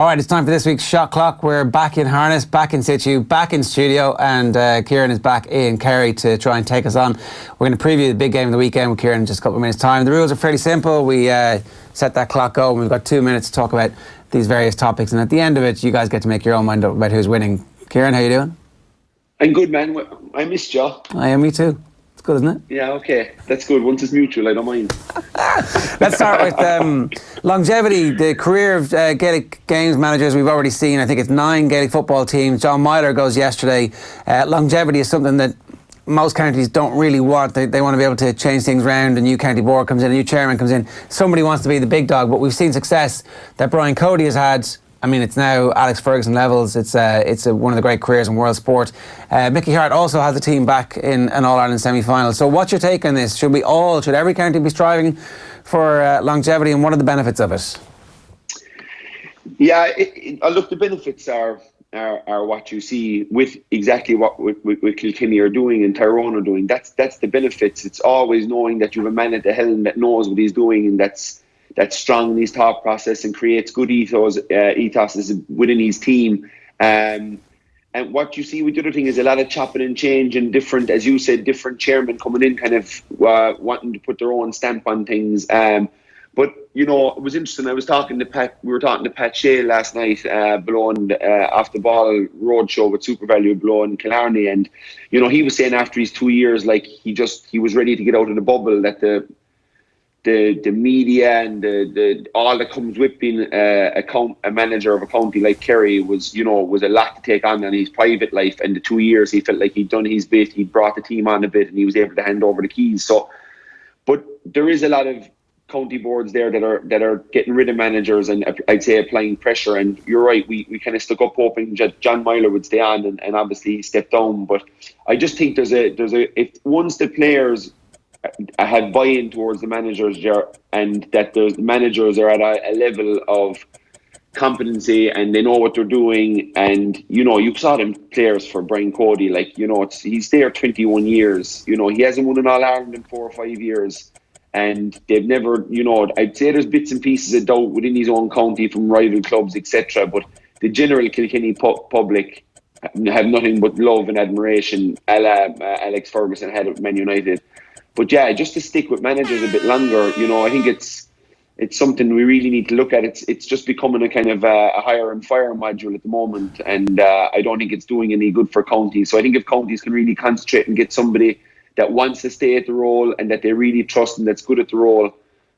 All right, it's time for this week's Shot Clock. We're back in harness, back in situ, back in studio, and Kieran is back in Kerry to try and take us on. We're going to preview the big game of the weekend with Kieran in just a couple of minutes' time. The rules are fairly simple. We set that clock going. We've got 2 minutes to talk about these various topics, and at the end of it, you guys get to make your own mind up about who's winning. Kieran, how you doing? I'm good, man. I missed you. I am, me too. It's good, isn't it? Yeah, okay. That's good. Once it's mutual, I don't mind. Let's start with longevity. The career of Gaelic Games managers we've already seen. I think it's 9 Gaelic football teams. John Myler goes yesterday. Longevity is something that most counties don't really want. They want to be able to change things around. A new county board comes in, a new chairman comes in. Somebody wants to be the big dog, but we've seen success that Brian Cody has had. I mean, it's now Alex Ferguson levels. It's one of the great careers in world sport. Mickey Hart also has a team back in an All-Ireland semi-final. So what's your take on this? Should every county be striving for longevity, and what are the benefits of it? Yeah, look, the benefits are what you see with exactly what with Kilkenny are doing and Tyrone are doing. That's the benefits. It's always knowing that you have a man at the helm that knows what he's doing and that's strong in his thought process and creates good ethos within his team. And what you see with the other thing is a lot of chopping and change and different, as you said, different chairmen coming in kind of wanting to put their own stamp on things. But, you know, it was interesting. We were talking to Pat Shea last night below off the ball roadshow with Super Value below in Killarney. And, you know, he was saying after his 2 years, like he was ready to get out of the bubble, that the media and the all that comes with being a manager of a county like Kerry was a lot to take on in his private life. And the 2 years he felt like he'd done his bit, he'd brought the team on a bit, and he was able to hand over the keys. So, but there is a lot of county boards there that are getting rid of managers and I'd say applying pressure. And you're right, we kind of stuck up hoping John Myler would stay on, and obviously he stepped down. But I just think if once the players had buy-in towards the managers there, and that the managers are at a level of competency and they know what they're doing, and you saw them players for Brian Cody, like he's there 21 years. He hasn't won an All-Ireland in 4 or 5 years, and they've never, I'd say there's bits and pieces of doubt within his own county from rival clubs, etc. But the general Kilkenny public have nothing but love and admiration, a la Alex Ferguson had at Man United. But yeah, just to stick with managers a bit longer, I think it's something we really need to look at. It's just becoming a kind of a hire and fire module at the moment, and I don't think it's doing any good for counties. So I think if counties can really concentrate and get somebody that wants to stay at the role and that they really trust and that's good at the role,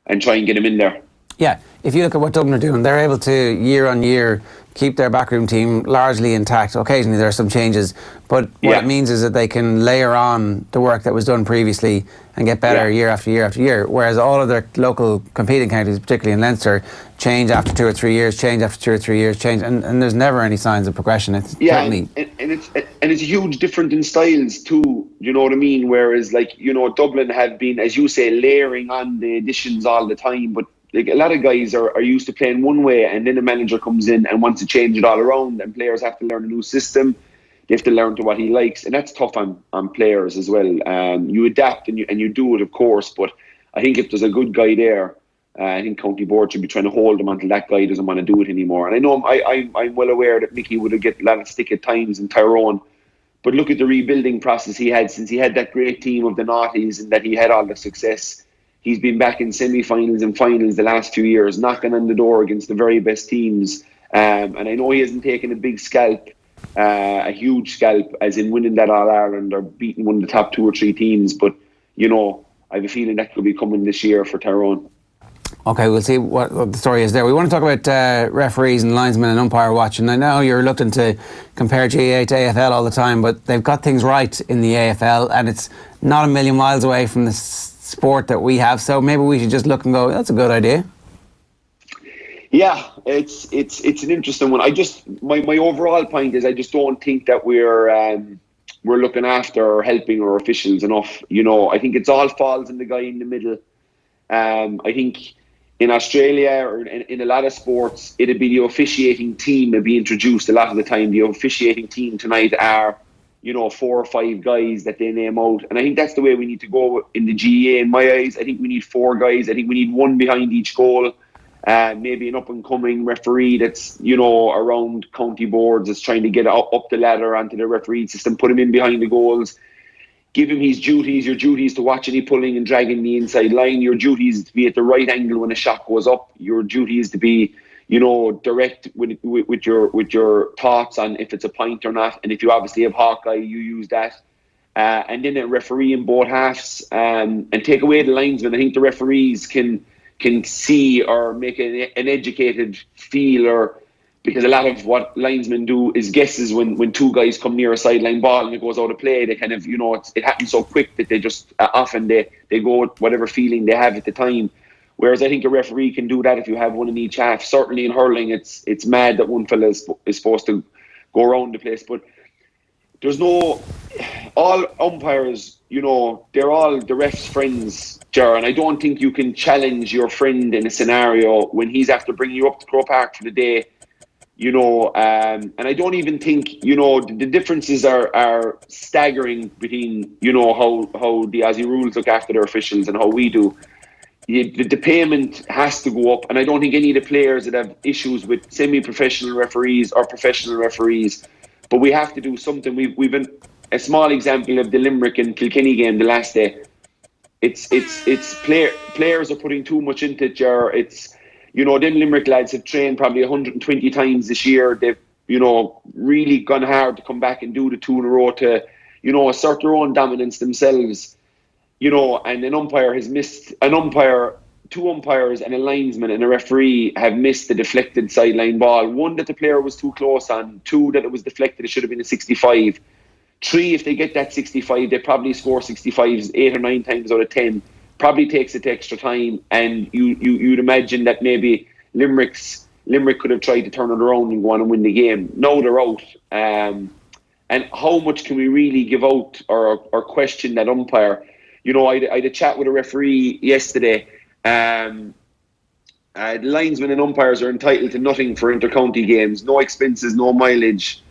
and try and get them in there. Yeah, if you look at what Dublin are doing, they're able to year on year keep their backroom team largely intact. Occasionally there are some changes, but what it means is that they can layer on the work that was done previously and get better year after year after year, whereas all of their local competing counties, particularly in Leinster, change after 2 or 3 years, change, and there's never any signs of progression. It's it's a huge difference in styles too, you know what I mean? Whereas Dublin have been, as you say, layering on the additions all the time, but like a lot of guys are used to playing one way, and then a manager comes in and wants to change it all around, and players have to learn a new system. They have to learn to what he likes, and that's tough on players as well. You adapt and you do it, of course, but I think if there's a good guy there, I think County Board should be trying to hold him until that guy doesn't want to do it anymore. And I know I'm well aware that Mickey would have get a lot of stick at times in Tyrone, but look at the rebuilding process he had since he had that great team of the noughties and that he had all the success. He's been back in semi-finals and finals the last few years, knocking on the door against the very best teams. And I know he hasn't taken a big scalp, a huge scalp, as in winning that All-Ireland or beating one of the top 2 or 3 teams. But, I have a feeling that could be coming this year for Tyrone. Okay, we'll see what the story is there. We want to talk about referees and linesmen and umpire watch. And I know you're reluctant to compare GAA to AFL all the time, but they've got things right in the AFL, and it's not a million miles away from the sport that we have, so maybe we should just look and go, that's a good idea. Yeah, it's an interesting one. My overall point is I just don't think that we're looking after or helping our officials enough. I think it's all falls in the guy in the middle. I think in Australia or in a lot of sports, it'd be the officiating team that be introduced a lot of the time. The officiating team tonight are 4 or 5 guys that they name out. And I think that's the way we need to go in the GAA in my eyes. I think we need 4 guys. I think we need 1 behind each goal. maybe an up-and-coming referee that's, you know, around county boards, that's trying to get up the ladder onto the referee system, put him in behind the goals, give him his duties. Your duty is to watch any pulling and dragging the inside line. Your duty is to be at the right angle when a shot goes up. Your duty is to be, you know, direct with your thoughts on if it's a point or not. And if you obviously have Hawkeye, you use that. And then a referee in both halves, and take away the linesman. I think the referees can see or make an educated feel, or because a lot of what linesmen do is guesses when two guys come near a sideline ball and it goes out of play. They kind of, you know, it happens so quick that they just often they go with whatever feeling they have at the time. Whereas I think a referee can do that if you have one in each half. Certainly in hurling, it's mad that one fella is supposed to go around the place, but there's no, all umpires, you know, they're all the ref's friends, Ger, and I don't think you can challenge your friend in a scenario when he's after bringing you up to Croke Park for the day, you know, and I don't even think, you know, the differences are staggering between, you know, how the Aussie rules look after their officials and how we do. The payment has to go up, and I don't think any of the players that have issues with semi-professional referees or professional referees, but we have to do something. We've been a small example of the Limerick and Kilkenny game the last day. It's players are putting too much into it, Ger. It's, you know, them Limerick lads have trained probably 120 times this year. They've, you know, really gone hard to come back and do the two in a row to, you know, assert their own dominance themselves. You know, and an umpire has missed, two umpires and a linesman and a referee have missed the deflected sideline ball. One, that the player was too close on. Two, that it was deflected. It should have been a 65. Three, if they get that 65, they probably score 65s 8 or 9 times out of 10. Probably takes it extra time, and you'd imagine that maybe Limerick could have tried to turn it around and go on and win the game. Now they're out. And how much can we really give out or question that umpire? You know, I had a chat with a referee yesterday. The linesmen and umpires are entitled to nothing for inter-county games. No expenses, no mileage.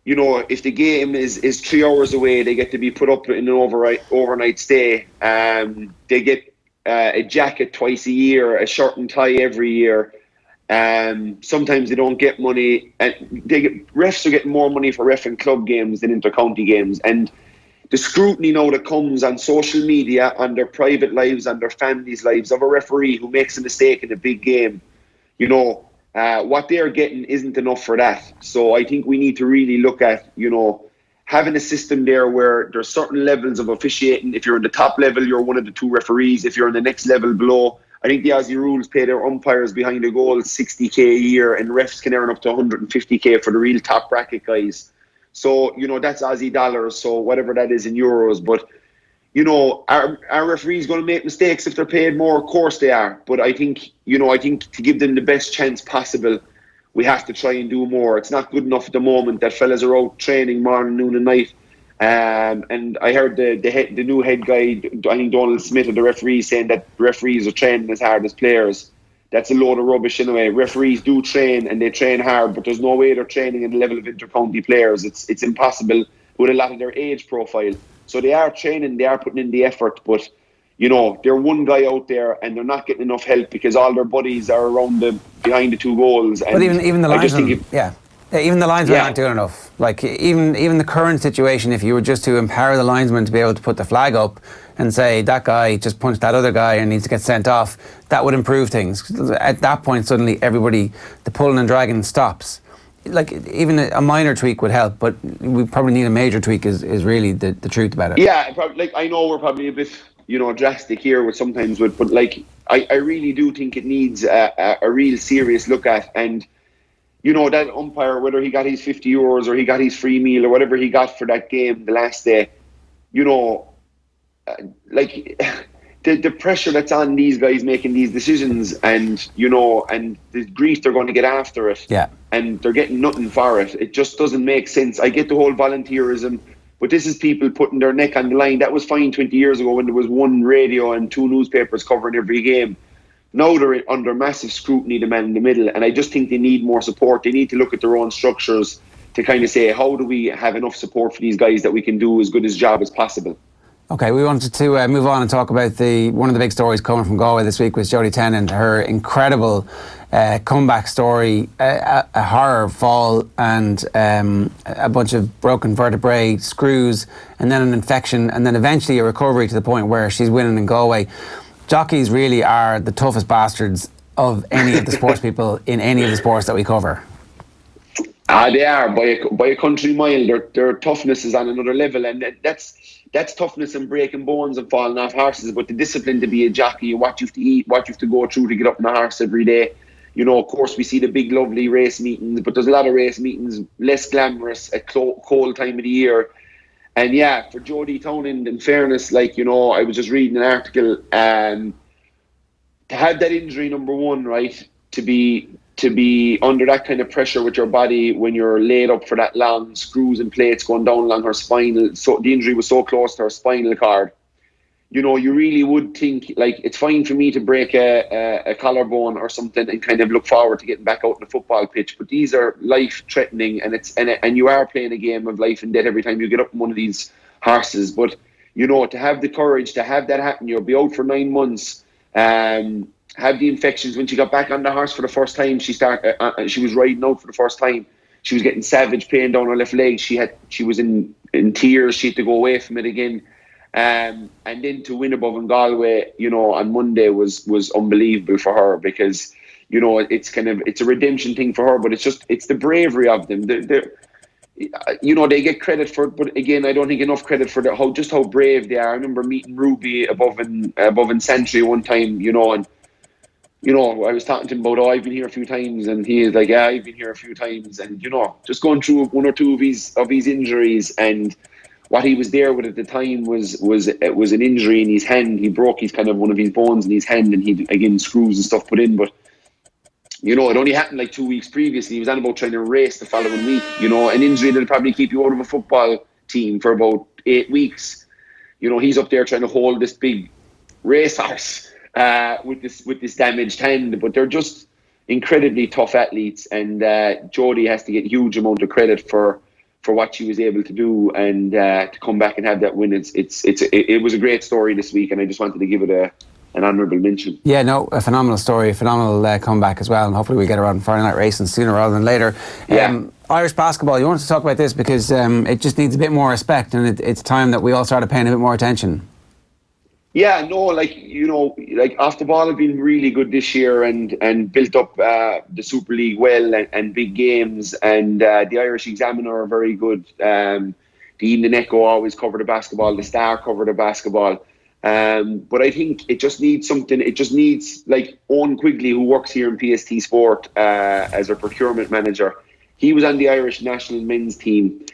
You know, if the game is 3 hours away, they get to be put up in an overnight stay. They get a jacket twice a year, a shirt and tie every year. Sometimes they don't get money. Refs are getting more money for ref and club games than inter-county games. And the scrutiny now that comes on social media, on their private lives, on their families' lives, of a referee who makes a mistake in a big game, you know, what they're getting isn't enough for that. So I think we need to really look at, you know, having a system there where there's certain levels of officiating. If you're in the top level, you're one of the two referees. If you're in the next level below, I think the Aussie rules pay their umpires behind the goal $60,000 a year, and refs can earn up to $150,000 for the real top bracket guys. So, you know, that's Aussie dollars, so whatever that is in euros. But, you know, are referees going to make mistakes if they're paid more? Of course they are. But I think to give them the best chance possible, we have to try and do more. It's not good enough at the moment that fellas are out training morning, noon and night. And I heard the new head guy, I think Donald Smith, of the referees, saying that referees are training as hard as players. That's a load of rubbish anyway. Referees do train, and they train hard, but there's no way they're training at the level of inter-county players. It's impossible with a lot of their age profile. So they are training, they are putting in the effort, but, you know, they're one guy out there and they're not getting enough help because all their buddies are around behind the two goals. And but even the linesmen, even the linesmen aren't doing enough. Like even the current situation, if you were just to empower the linesman to be able to put the flag up and say that guy just punched that other guy and needs to get sent off, that would improve things. At that point, suddenly everybody, the pulling and dragging stops. Like even a minor tweak would help, but we probably need a major tweak. Is really the truth about it. Yeah, probably, like, I know we're probably a bit, you know, drastic here but like I really do think it needs a real serious look at. And, you know, that umpire, whether he got his €50 or he got his free meal or whatever he got for that game the last day, you know, like the pressure that's on these guys making these decisions, and, you know, and the grief they're going to get after it, and they're getting nothing for it. It just doesn't make sense. I get the whole volunteerism, but this is people putting their neck on the line. That was fine 20 years ago when there was one radio and 2 newspapers covering every game. Now they're under massive scrutiny, the man in the middle, and I just think they need more support. They need to look at their own structures to kind of say, how do we have enough support for these guys that we can do as good a job as possible? Okay, we wanted to move on and talk about one of the big stories coming from Galway this week was Jodie Tennant, her incredible comeback story, a horror fall and a bunch of broken vertebrae, screws, and then an infection, and then eventually a recovery to the point where she's winning in Galway. Jockeys really are the toughest bastards of any of the sports people in any of the sports that we cover. They are by a country mile. Their toughness is on another level, and that's toughness and breaking bones and falling off horses. But the discipline to be a jockey, what you have to eat, what you have to go through to get up on a horse every day. Of course, we see the big, lovely race meetings, but there's a lot of race meetings less glamorous at cold time of the year. And yeah, for Jodie Tennant, in fairness, I was just reading an article, to have that injury, number one, right, to be under that kind of pressure with your body when you're laid up for that long, screws and plates going down along her spinal, so the injury was so close to her spinal cord. You really would think, it's fine for me to break a collarbone or something and kind of look forward to getting back out on the football pitch, but these are life-threatening, and you are playing a game of life and death every time you get up on one of these horses. But, to have the courage to have that happen, you'll be out for 9 months, have the infections. When she got back on the horse for the first time, she was riding out for the first time. She was getting savage pain down her left leg. She was in tears. She had to go away from it again. And then to win above in Galway, on Monday was unbelievable for her, because, it's a redemption thing for her, but it's the bravery of them. They get credit for it, but again, I don't think enough credit for how brave they are. I remember meeting Ruby above in Santry one time, and I was talking to him about, I've been here a few times, and he is like, yeah, I've been here a few times, and just going through one or two of his injuries, and what he was there with at the time was an injury in his hand. He broke one of his bones in his hand, and he again screws and stuff put in. But it only happened 2 weeks previously. He was on about trying to race the following week. An injury that'll probably keep you out of a football team for about 8 weeks. He's up there trying to hold this big racehorse with this damaged hand. But they're just incredibly tough athletes, and Jodie has to get huge amount of credit for what she was able to do, and to come back and have that win. It was a great story this week, and I just wanted to give it an honourable mention. Yeah, no, a phenomenal story, a phenomenal comeback as well, and hopefully we get her on Friday night racing sooner rather than later. Irish basketball, you wanted to talk about this because it just needs a bit more respect, and it's time that we all started paying a bit more attention. Yeah, no, off the ball have been really good this year, and built up the Super League well, and big games, and the Irish Examiner are very good. The Evening Echo always cover the basketball, the Star cover the basketball. But I think it just needs something. It just needs, Owen Quigley, who works here in PST Sport as a procurement manager. He was on the Irish national men's team.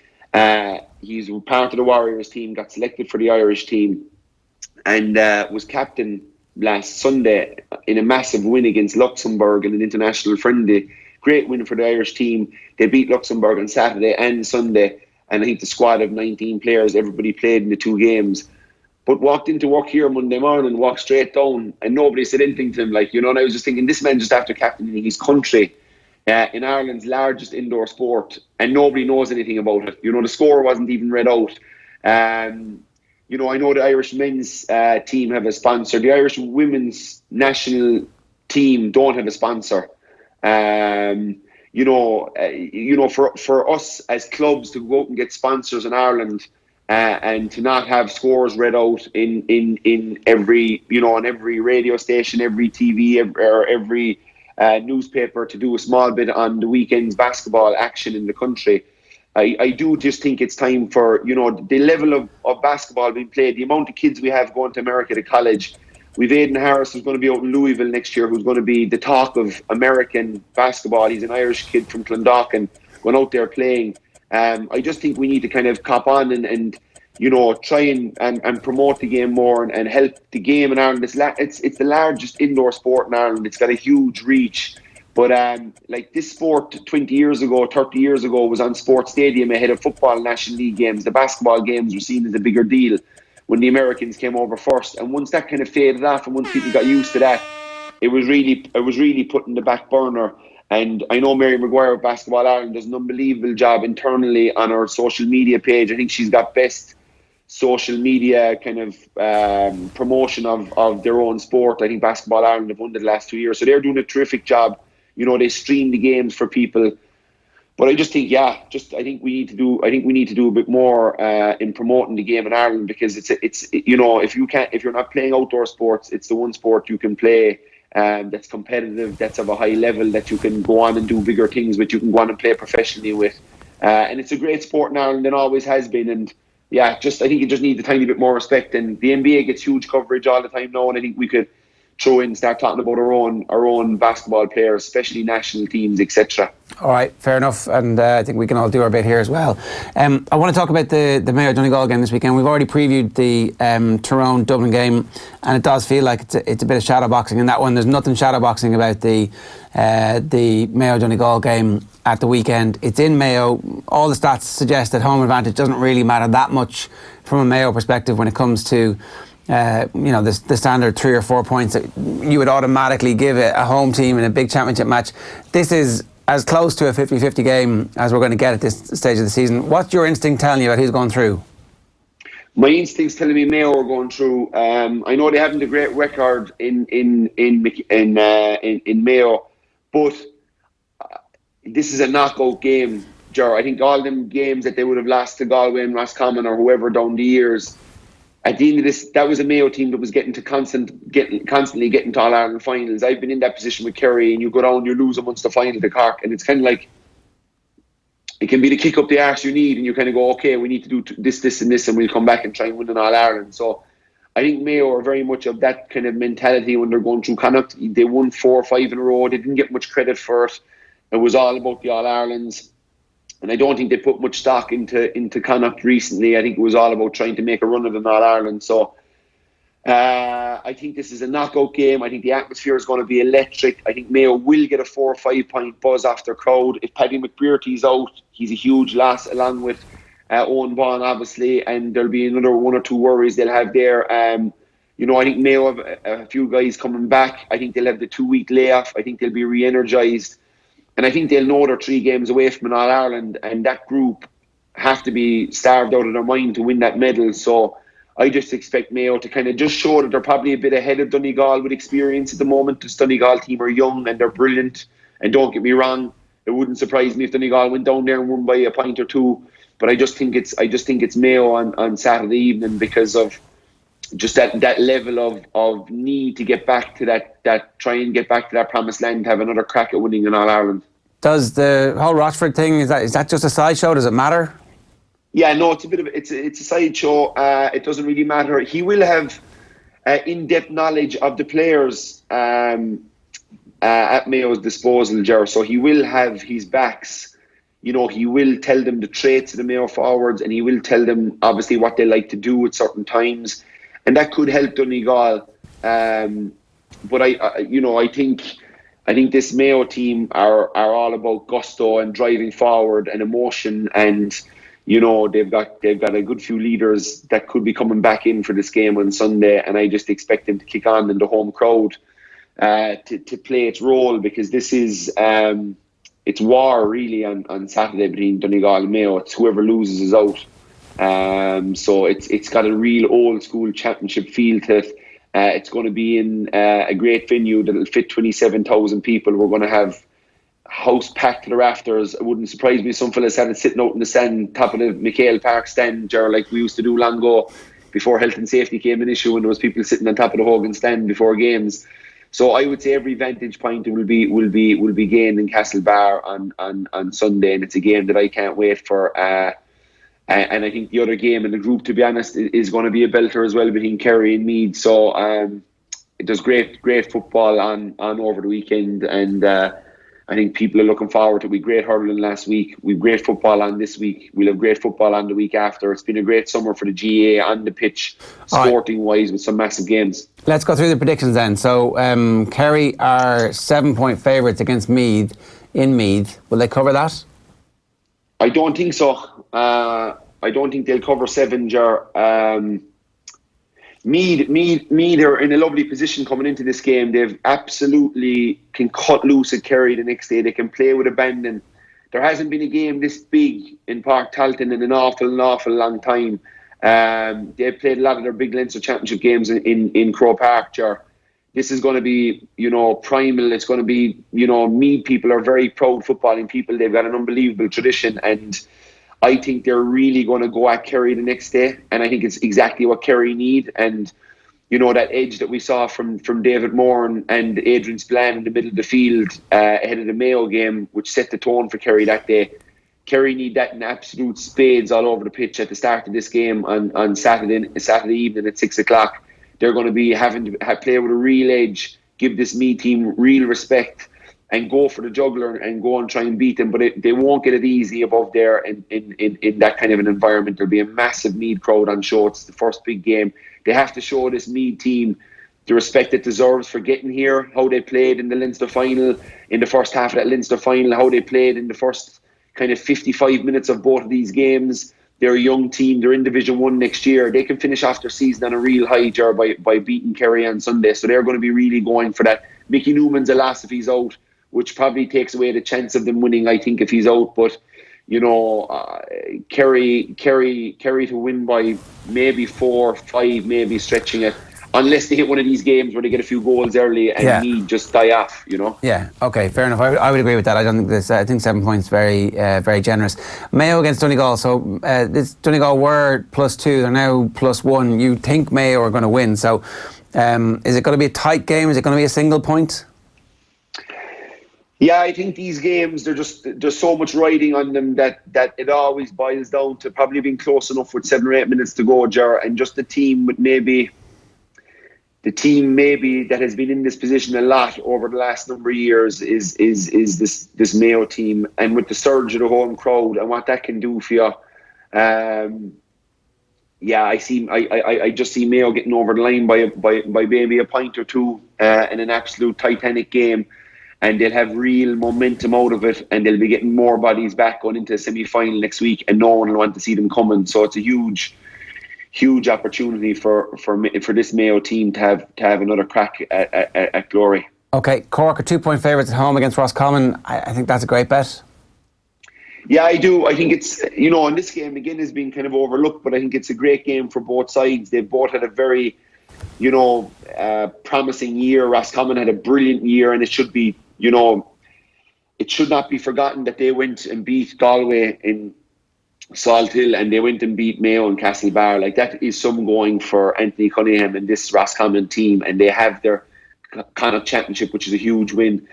He's part of the Warriors team, got selected for the Irish team, and was captain last Sunday in a massive win against Luxembourg in an international friendly. Great win for the Irish team. They beat Luxembourg on Saturday and Sunday, and I think the squad of 19 players, everybody played in the 2 games. But walked into work here Monday morning, walked straight down, and nobody said anything to him. And I was just thinking, this man just after captaining his country in Ireland's largest indoor sport, and nobody knows anything about it. The score wasn't even read out. I know the Irish men's team have a sponsor. The Irish women's national team don't have a sponsor. For us as clubs to go out and get sponsors in Ireland, and to not have scores read out in every on every radio station, every TV, or every newspaper, to do a small bit on the weekend's basketball action in the country. I do just think it's time for, the level of basketball being played, the amount of kids we have going to America to college. We've Aidan Harris, who's going to be out in Louisville next year, who's going to be the talk of American basketball. He's an Irish kid from Clondalkin, going out there playing. I just think we need to kind of cop on and try and promote the game more, and help the game in Ireland. It's the largest indoor sport in Ireland. It's got a huge reach. But this sport 20 years ago, 30 years ago, was on Sports Stadium ahead of football National League games. The basketball games were seen as a bigger deal when the Americans came over first. And once that kind of faded off, and once people got used to that, it was really put in the back burner. And I know Mary Maguire of Basketball Ireland does an unbelievable job internally on her social media page. I think she's got best social media kind of promotion of their own sport. I think Basketball Ireland have won the last 2 years, so they're doing a terrific job. They stream the games for people. But I just think, I think we need to do a bit more in promoting the game in Ireland, because it's if you're not playing outdoor sports, it's the one sport you can play that's competitive, that's of a high level, that you can go on and do bigger things with, you can go on and play professionally with, and it's a great sport in Ireland and always has been. And I think it just needs a tiny bit more respect. And the NBA gets huge coverage all the time now, and I think we could start talking about our own basketball players, especially national teams, etc. All right, fair enough, and I think we can all do our bit here as well. I want to talk about the Mayo Donegal game this weekend. We've already previewed the Tyrone-Dublin game, and it does feel like it's a bit of shadow boxing in that one. There's nothing shadow boxing about the Mayo Donegal game at the weekend. It's in Mayo. All the stats suggest that home advantage doesn't really matter that much from a Mayo perspective when it comes to the standard 3 or 4 points that you would automatically give a home team in a big championship match. This is as close to a 50-50 game as we're going to get at this stage of the season. What's your instinct telling you about who's going through? My instinct's telling me Mayo are going through. I know they haven't a great record in Mayo, but this is a knockout game, Ger. I think all them games that they would have lost to Galway and Roscommon or whoever down the years, at the end of this, that was a Mayo team that was constantly getting to All-Ireland finals. I've been in that position with Kerry, and you go down, you lose amongst the final to Cork, and it's kind of like, it can be the kick up the arse you need, and you kind of go, okay, we need to do this, and this, and we'll come back and try and win an All-Ireland. So I think Mayo are very much of that kind of mentality when they're going through Connacht. They won 4 or 5 in a row. They didn't get much credit for it. It was all about the All-Irelands. And I don't think they put much stock into Connacht recently. I think it was all about trying to make a run of an All-Ireland. So I think this is a knockout game. I think the atmosphere is going to be electric. I think Mayo will get a 4 or 5 point buzz off their crowd. If Paddy McBrearty's out, he's a huge loss, along with Owen Vaughan, obviously. And there'll be another 1 or 2 worries they'll have there. I think Mayo have a few guys coming back. I think they'll have the 2-week layoff. I think they'll be re-energised. And I think they'll know they're 3 games away from an All-Ireland, and that group have to be starved out of their mind to win that medal. So I just expect Mayo to kind of just show that they're probably a bit ahead of Donegal with experience at the moment. This Donegal team are young and they're brilliant. And don't get me wrong, it wouldn't surprise me if Donegal went down there and won by a point or 2. But I just think it's Mayo on Saturday evening, because of just that level of need to get back to that try and get back to that promised land, have another crack at winning in All-Ireland. Does the whole Rochford thing, is that just a sideshow? Does it matter? Yeah, no, it's a sideshow. It doesn't really matter. He will have in-depth knowledge of the players at Mayo's disposal, Ger. So he will have his backs. He will tell them the traits of the Mayo forwards, and he will tell them obviously what they like to do at certain times, and that could help Donegal. But I think this Mayo team are all about gusto and driving forward and emotion, and they've got a good few leaders that could be coming back in for this game on Sunday, and I just expect them to kick on in the home crowd to play its role, because this is it's war really on Saturday between Donegal and Mayo. It's whoever loses is out. So it's got a real old school championship feel to it. It's going to be in a great venue that'll fit 27,000 people. We're going to have house packed to the rafters. It wouldn't surprise me if some fellas had it sitting out in the stand, top of the McHale Park stand, like we used to do long ago before health and safety came an issue, and there was people sitting on top of the Hogan stand before games. So I would say every vantage point will be gained in Castlebar on Sunday, and it's a game that I can't wait for. And I think the other game in the group, to be honest, is going to be a belter as well between Kerry and Meath. So there's great football on over the weekend, and I think people are looking forward to it. We had great hurling last week. We have great football on this week. We'll have great football on the week after. It's been a great summer for the GA on the pitch, sporting-wise, with some massive games. Let's go through the predictions then. So Kerry are 7-point favourites against Meath in Meath. Will they cover that? I don't think so. I don't think they'll cover 7, Ger. Meath are in a lovely position coming into this game. They've absolutely can cut loose at Kerry the next day. They can play with abandon. There hasn't been a game this big in Park Talton in an awful long time. They've played a lot of their big Leinster Championship games in Croke Park. This is going to be, primal. It's going to be, Meath people are very proud footballing people. They've got an unbelievable tradition, and I think they're really going to go at Kerry the next day, and I think it's exactly what Kerry need. And that edge that we saw from David Moore and Adrian Spillane in the middle of the field ahead of the Mayo game, which set the tone for Kerry that day. Kerry need that in absolute spades all over the pitch at the start of this game on Saturday evening at 6:00. They're going to be having to play with a real edge, give this Meath team real respect, and go for the juggler and go and try and beat them. But they won't get it easy above there in that kind of an environment. There'll be a massive Meath crowd on show. It's the first big game. They have to show this Meath team the respect it deserves for getting here, how they played in the Leinster final, in the first half of that Leinster final, how they played in the first kind of 55 minutes of both of these games. They're a young team. They're in Division 1 next year. They can finish off their season on a real high, Jar, by beating Kerry on Sunday. So they're going to be really going for that. Mickey Newman's a loss if he's out, which probably takes away the chance of them winning, I think, if he's out. But, Kerry to win by maybe 4, 5, maybe stretching it. Unless they hit one of these games where they get a few goals early and Meath just die off, Yeah, okay, fair enough. I would agree with that. I don't think this. I think 7 points very, very generous. Mayo against Donegal. So this Donegal were +2. They're now +1. You think Mayo are going to win. So is it going to be a tight game? Is it going to be a single point? Yeah, I think these games, there's so much riding on them that it always boils down to probably being close enough with 7 or 8 minutes to go, Jar, and just the team that has been in this position a lot over the last number of years is this Mayo team, and with the surge of the home crowd and what that can do for you. I just see Mayo getting over the line by maybe a point or two in an absolute titanic game, and they'll have real momentum out of it, and they'll be getting more bodies back going into the semi-final next week, and no one will want to see them coming. So it's a huge opportunity for this Mayo team to have another crack at glory. Okay, Cork are 2-point favourites at home against Roscommon. I think that's a great bet. Yeah, I do. I think it's, and this game again has been kind of overlooked, but I think it's a great game for both sides. They've both had a very, promising year. Roscommon had a brilliant year, and it should be, it should not be forgotten that they went and beat Galway in Salt Hill, and they went and beat Mayo and Castlebar. Like, that is some going for Anthony Cunningham and this Roscommon team, and they have their Connacht Championship, which is a huge win.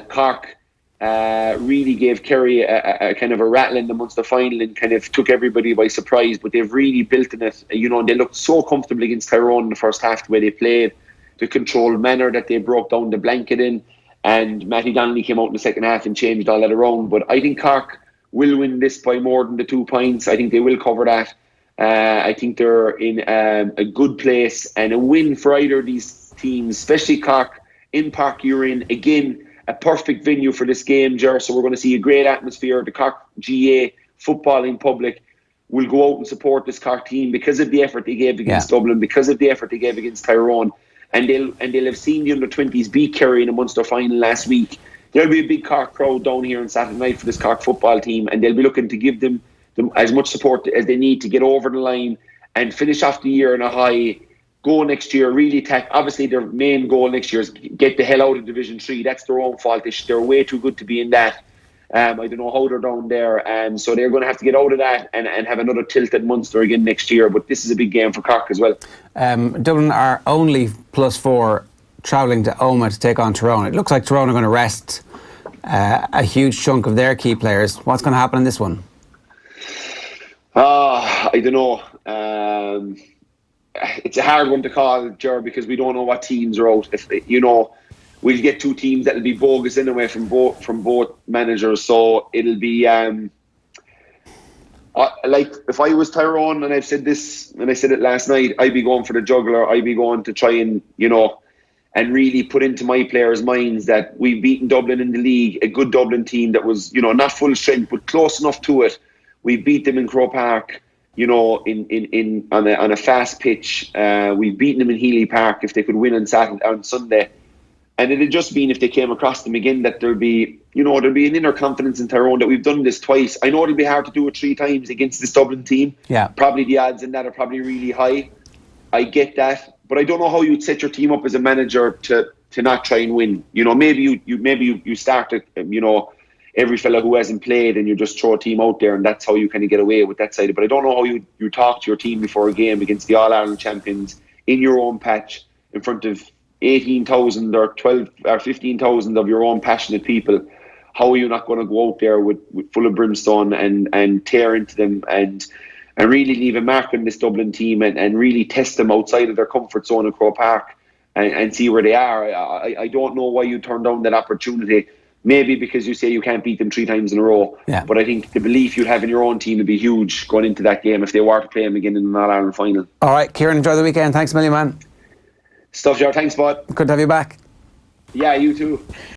Cork really gave Kerry a kind of a rattle in the Munster final and kind of took everybody by surprise, but they've really built in it, and they looked so comfortable against Tyrone in the first half, the way they played, the controlled manner that they broke down the blanket in, and Matty Donnelly came out in the second half and changed all that around. But I think Cork will win this by more than the 2 points. I think they will cover that. I think they're in a good place, and a win for either of these teams, especially Cork in Park Urin, again, a perfect venue for this game, Ger. So we're going to see a great atmosphere. The Cork GA footballing public will go out and support this Cork team because of the effort they gave against Dublin, because of the effort they gave against Tyrone, and they'll have seen the under-20s beat Kerry in a Munster final last week. There'll be a big Cork crowd down here on Saturday night for this Cork football team, and they'll be looking to give them as much support as they need to get over the line and finish off the year in a high. Go next year, really attack. Obviously, their main goal next year is get the hell out of Division 3. That's their own fault. They're way too good to be in that. I don't know how they're down there. So they're going to have to get out of that and have another tilt at Munster again next year. But this is a big game for Cork as well. Dublin are only +4 travelling to Omagh to take on Tyrone. It looks like Tyrone are going to rest a huge chunk of their key players. What's going to happen in this one? I don't know. It's a hard one to call, Ger, because we don't know what teams are out. If we'll get 2 teams that'll be bogus anyway from both managers. So it'll be like if I was Tyrone, and I've said this and I said it last night, I'd be going for the juggler. I'd be going to try and and really put into my players' minds that we've beaten Dublin in the league, a good Dublin team that was not full strength but close enough to it. We beat them in Croke Park. On a fast pitch. We've beaten them in Healy Park. If they could win on Sunday, And it'd just mean if they came across them again that there'd be an inner confidence in Tyrone that we've done this twice. I know it'll be hard to do it 3 times against this Dublin team. Yeah. Probably the odds in that are probably really high. I get that, but I don't know how you'd set your team up as a manager to not try and win. Maybe you start at, every fella who hasn't played and you just throw a team out there, and that's how you kind of get away with that side. But I don't know how you talk to your team before a game against the All-Ireland champions in your own patch in front of 18,000 or 12 or 15,000 of your own passionate people. How are you not going to go out there with full of brimstone and tear into them and really leave a mark on this Dublin team and really test them outside of their comfort zone in Croke Park and see where they are? I don't know why you turned down that opportunity. Maybe because you say you can't beat them 3 times in a row. Yeah. But I think the belief you have in your own team would be huge going into that game if they were to play them again in an All-Ireland final. All right, Kieran, enjoy the weekend. Thanks a million, man. Stuff, Jar. Thanks, bud. Good to have you back. Yeah, you too.